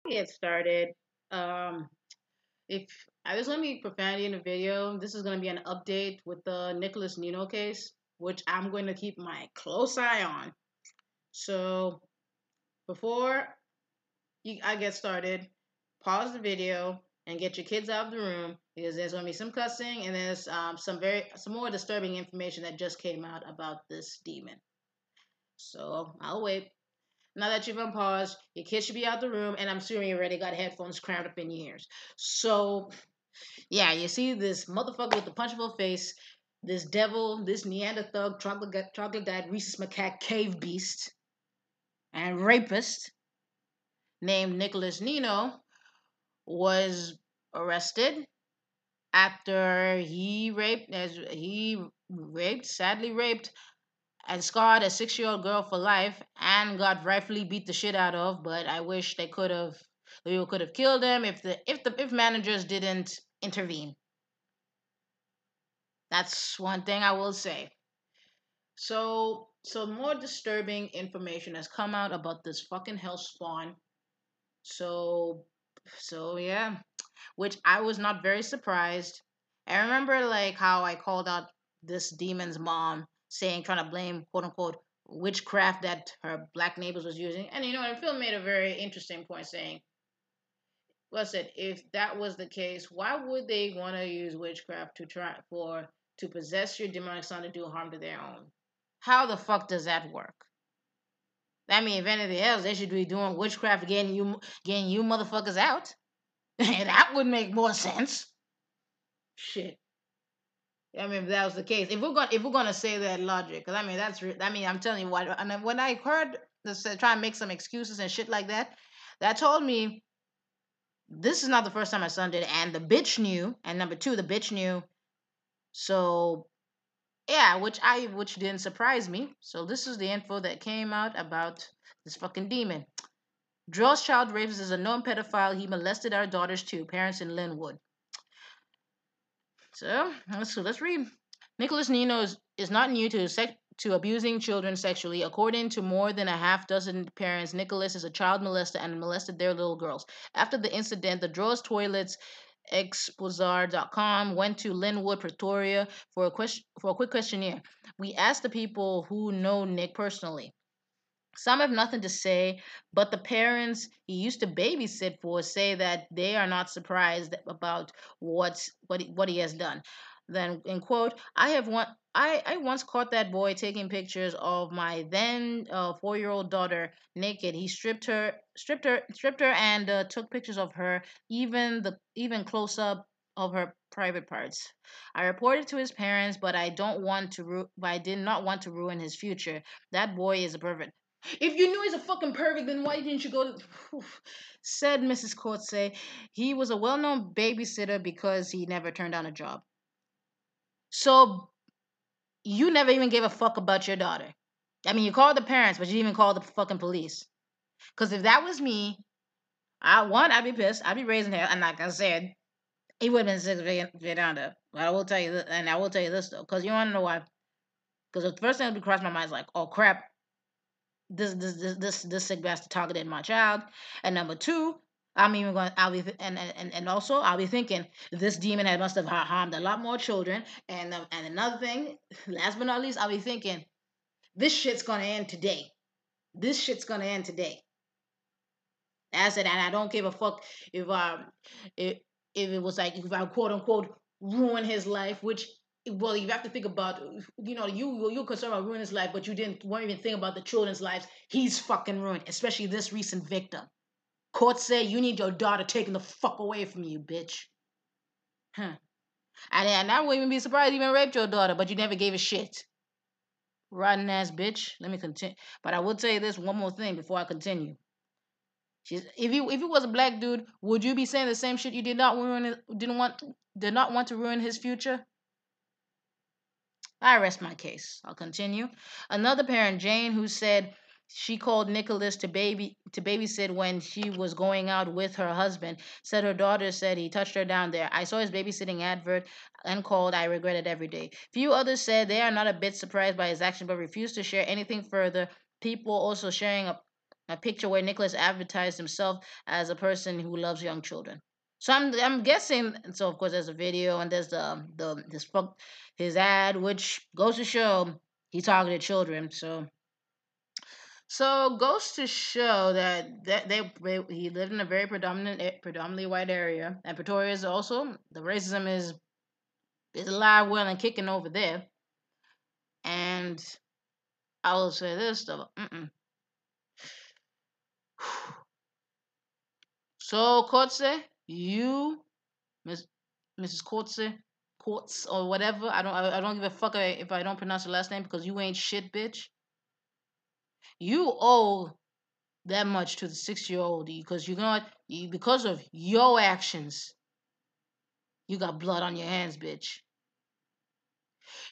Get started. Um, if there's gonna be profanity in the video, this is gonna be an update with the Nicholas Nino case, which I'm going to keep my close eye on. So before I get started, pause the video and get your kids out of the room because there's gonna be some cussing and there's some more disturbing information that just came out about this demon. So I'll wait. Now that you've unpaused, your kids should be out the room, and I'm assuming you already got headphones crammed up in your ears. So, yeah, you see this motherfucker with the punchable face, this devil, this Neanderthal, troglodyte, rhesus macaque cave beast, and rapist named Nicholas Nino was arrested after sadly raped and scarred a 6-year-old girl for life and got rightfully beat the shit out of. But I wish they could have killed him if managers didn't intervene. That's one thing I will say. So more disturbing information has come out about this fucking hell spawn. So so yeah, which I was not very surprised. I remember like how I called out this demon's mom saying trying to blame quote unquote witchcraft that her black neighbors was using. And the film made a very interesting point saying, listen, if that was the case, why would they want to use witchcraft to possess your demonic son to do harm to their own? How the fuck does that work? I mean, if anything else, they should be doing witchcraft getting you motherfuckers out. That would make more sense. Shit. I mean, if that was the case, if we're gonna say that logic, because I mean I'm telling you what. And then when I heard this try and make some excuses and shit like that, that told me this is not the first time my son did it, and the bitch knew, and number two, the bitch knew. So yeah, which didn't surprise me. So this is the info that came out about this fucking demon. Drill's child rapist is a known pedophile. He molested our daughters too. Parents in Linwood. So let's read. Nicholas Nino is not new to abusing children sexually. According to more than a half dozen parents, Nicholas is a child molester and molested their little girls. After the incident, the Draws Toilets Exposar.com went to Linwood, Pretoria for a quick questionnaire. We asked the people who know Nick personally. Some have nothing to say, but the parents he used to babysit for say that they are not surprised about what he has done. Then, in quote, I once caught that boy taking pictures of my then 4-year-old daughter naked. He stripped her, and took pictures of her, even close up of her private parts. I reported to his parents, but I did not want to ruin his future. That boy is a pervert. If you knew he's a fucking pervert, then why didn't you go to... Said Mrs. Coetzee. He was a well-known babysitter because he never turned down a job. So you never even gave a fuck about your daughter. I mean, you called the parents, but you didn't even call the fucking police. Because if that was me, I'd be pissed. I'd be raising hell. And like I said, he would have been 6 feet under. But I will tell you this, and I will tell you this though, because you want to know why? Because the first thing that would cross my mind is like, oh crap, this sick bastard targeted my child. And number two, and also I'll be thinking this demon must have harmed a lot more children. And another thing, last but not least, I'll be thinking this shit's gonna end today. This shit's gonna end today. As I said, and I don't give a fuck if if, if it was like if I quote unquote ruin his life, which well you have to think about you're concerned about ruining his life, but you didn't weren't even think about the children's lives he's fucking ruined, especially this recent victim. Court say you need your daughter taken the fuck away from you, bitch. Huh. And I wouldn't even be surprised you even raped your daughter, but you never gave a shit. Rotten ass bitch. Let me continue. But I will tell you this one more thing before I continue. If you was a black dude, would you be saying the same shit? You did not want to ruin his future. I rest my case. I'll continue. Another parent, Jane, who said she called Nicholas to babysit when she was going out with her husband, said her daughter said he touched her down there. I saw his babysitting advert and called. I regret it every day. Few others said they are not a bit surprised by his action but refused to share anything further. People also sharing A picture where Nicholas advertised himself as a person who loves young children. So I'm guessing. So of course there's a video and there's his ad, which goes to show he targeted children. So goes to show that he lived in a very predominantly white area, and Pretoria is also the racism is alive, well, and kicking over there. And I will say this though. So Kotze, you, Miss Mrs. Kotze, Quartz or whatever. I don't give a fuck if I don't pronounce your last name because you ain't shit, bitch. You owe that much to the 6 year old because you know what? Because of your actions, you got blood on your hands, bitch.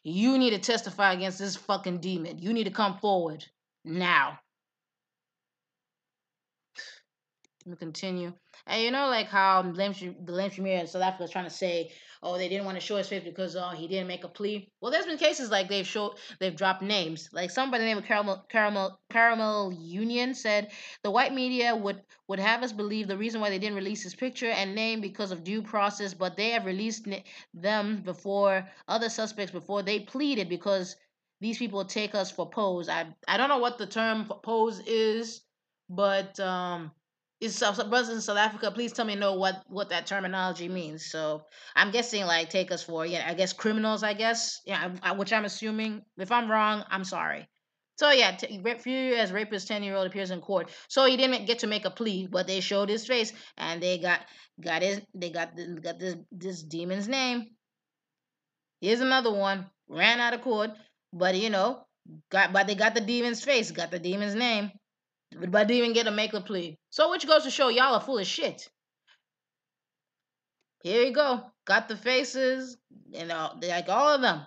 You need to testify against this fucking demon. You need to come forward now. Let me continue. And you know, like how the Lame Premier in South Africa is trying to say, oh, they didn't want to show his face because he didn't make a plea. Well, there's been cases like they've dropped names. Like somebody by the name of Caramel Union said the white media would have us believe the reason why they didn't release his picture and name because of due process, but they have released them before other suspects before they pleaded because these people take us for pose. I don't know what the term pose is, but is some brothers in South Africa, please tell me know what that terminology means. So I'm guessing like take us for I guess criminals. I guess which I'm assuming. If I'm wrong, I'm sorry. So yeah, Fury as rapist 10-year-old appears in court. So he didn't get to make a plea, but they showed his face and they got this demon's name. Here's another one ran out of court, but they got the demon's face, got the demon's name. But didn't even get to make a plea. So which goes to show y'all are full of shit. Here you go. Got the faces, like all of them.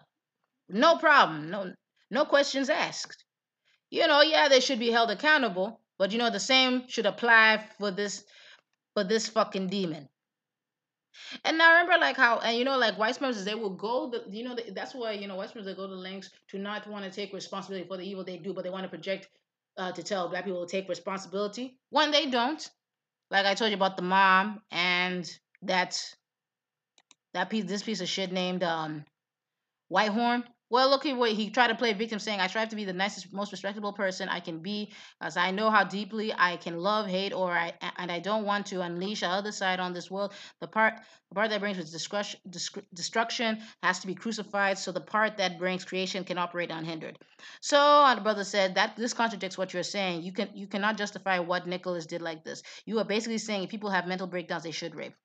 No problem. No questions asked. Yeah, they should be held accountable, but the same should apply for this fucking demon. And I remember like how and like white supremacists they will go that's why white supremacists they go to lengths to not want to take responsibility for the evil they do, but they want to project to tell black people to take responsibility when they don't. Like I told you about the mom and this piece of shit named Whitehorn. Well, look at what he tried to play victim, saying, "I strive to be the nicest, most respectable person I can be, as I know how deeply I can love, hate, and I don't want to unleash the other side on this world. The part that brings destruction has to be crucified, so the part that brings creation can operate unhindered." So the brother said that this contradicts what you're saying. You cannot justify what Nicholas did like this. You are basically saying if people have mental breakdowns, they should rape.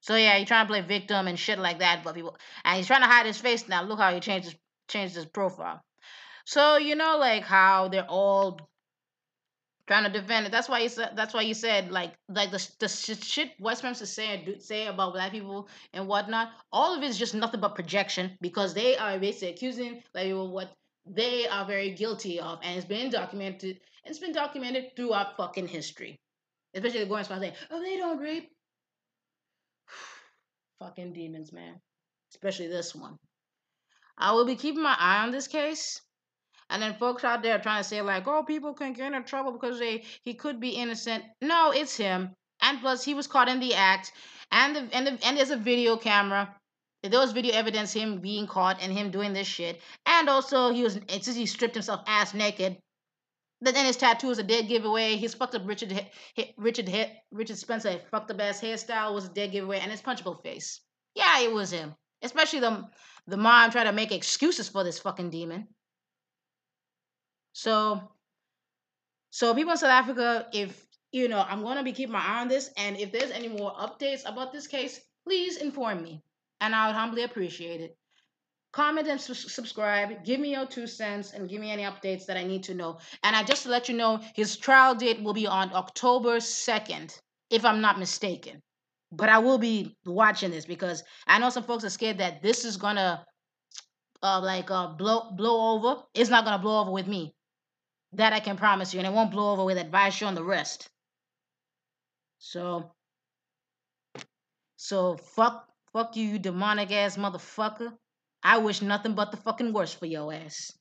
So yeah, he trying to play victim and shit like that, but he's trying to hide his face now. Look how he changed his profile. So like how they're all trying to defend it. That's why he said like the shit white supremacists say about black people and whatnot. All of it is just nothing but projection because they are basically accusing like what they are very guilty of, and it's been documented. It's been documented throughout fucking history, especially the going saying, "Oh, they don't rape." Fucking demons, man. Especially this one. I will be keeping my eye on this case. And then folks out there trying to say like, oh, people can get in trouble because he could be innocent. No, it's him. And plus, he was caught in the act. And there's a video camera. There was video evidence him being caught and him doing this shit. And also, since he stripped himself ass naked. Then his tattoo is a dead giveaway. His fucked up Richard Spencer fucked up ass hairstyle was a dead giveaway, and his punchable face. Yeah, it was him. Especially the mom tried to make excuses for this fucking demon. So people in South Africa, if I'm gonna be keeping my eye on this, and if there's any more updates about this case, please inform me, and I would humbly appreciate it. Comment and subscribe. Give me your 2 cents and give me any updates that I need to know. And just to let you know, his trial date will be on October 2nd, if I'm not mistaken. But I will be watching this because I know some folks are scared that this is gonna blow over. It's not gonna blow over with me. That I can promise you, and it won't blow over with Advice and the rest. So fuck you, you demonic ass motherfucker. I wish nothing but the fucking worst for your ass.